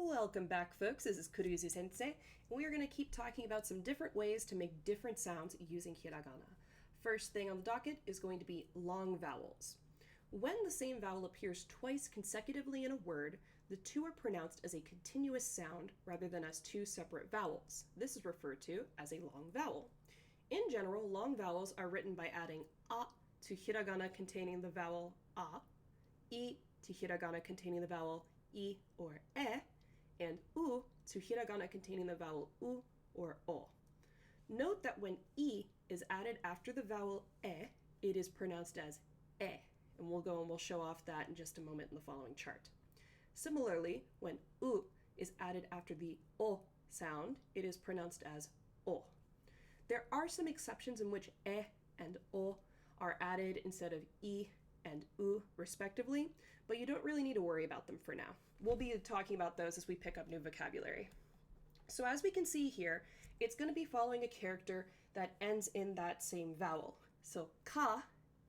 Welcome back, folks. This is Cruz-sensei, and we are going to keep talking about some different ways to make different sounds using hiragana. First thing on the docket is going to be long vowels. When the same vowel appears twice consecutively in a word, the two are pronounced as a continuous sound rather than as two separate vowels. This is referred to as a long vowel. In general, long vowels are written by adding a to hiragana containing the vowel a, I to hiragana containing the vowel I or e, and u to hiragana containing the vowel u or o. Note that when I is added after the vowel e, it is pronounced as e, and we'll show off that in just a moment in the following chart. Similarly, when u is added after the o sound, it is pronounced as o. There are some exceptions in which e and o are added instead of I and u respectively, but you don't really need to worry about them for now. We'll be talking about those as we pick up new vocabulary. So as we can see here, it's going to be following a character that ends in that same vowel. So ka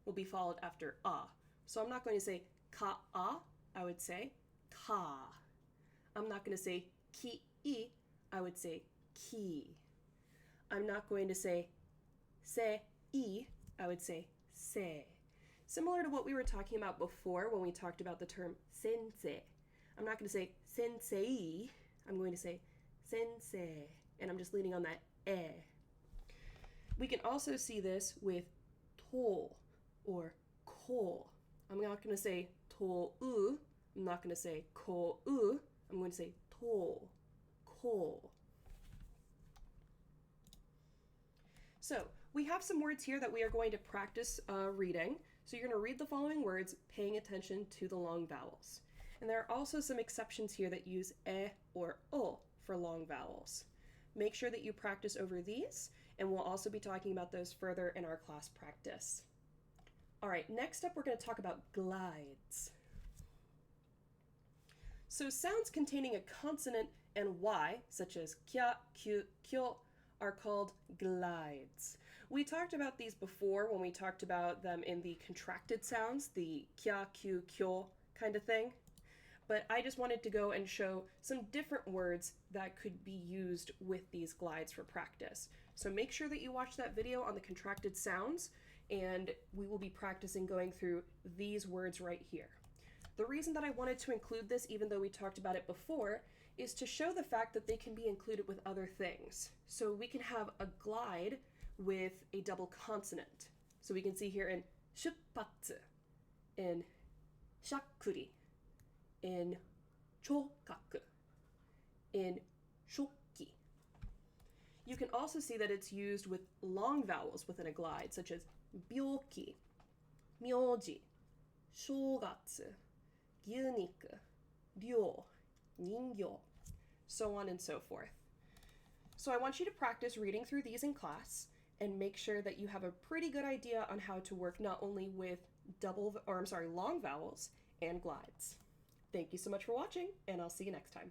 will be followed after a. So I'm not going to say ka-a, I would say ka. I'm not going to say ki-i, I would say ki. I'm not going to say se-i, I would say se. Similar to what we were talking about before when we talked about the term sensei. I'm not going to say sensei, I'm going to say sensei, and I'm just leaning on that e. We can also see this with to or ko. I'm not going to say to-u, I'm not going to say ko-u, I'm going to say to, ko. So we have some words here that we are going to practice reading. So you're going to read the following words, paying attention to the long vowels. And there are also some exceptions here that use e or o for long vowels. Make sure that you practice over these, and we'll also be talking about those further in our class practice. All right, next up we're going to talk about glides. So sounds containing a consonant and y, such as kya, kyu, kyo, are called glides. We talked about these before when we talked about them in the contracted sounds, the kya, kyu, kyo kind of thing. But I just wanted to go and show some different words that could be used with these glides for practice. So make sure that you watch that video on the contracted sounds, and we will be practicing going through these words right here. The reason that I wanted to include this, even though we talked about it before, is to show the fact that they can be included with other things. So we can have a glide with a double consonant. So we can see here in shuppatsu, in shakkuri, in chokaku, in shokki. You can also see that it's used with long vowels within a glide, such as byoki, myoji, shogatsu, gyuniku, ryo, ningyo, so on and so forth. So I want you to practice reading through these in class and make sure that you have a pretty good idea on how to work not only with long vowels and glides. Thank you so much for watching, and I'll see you next time.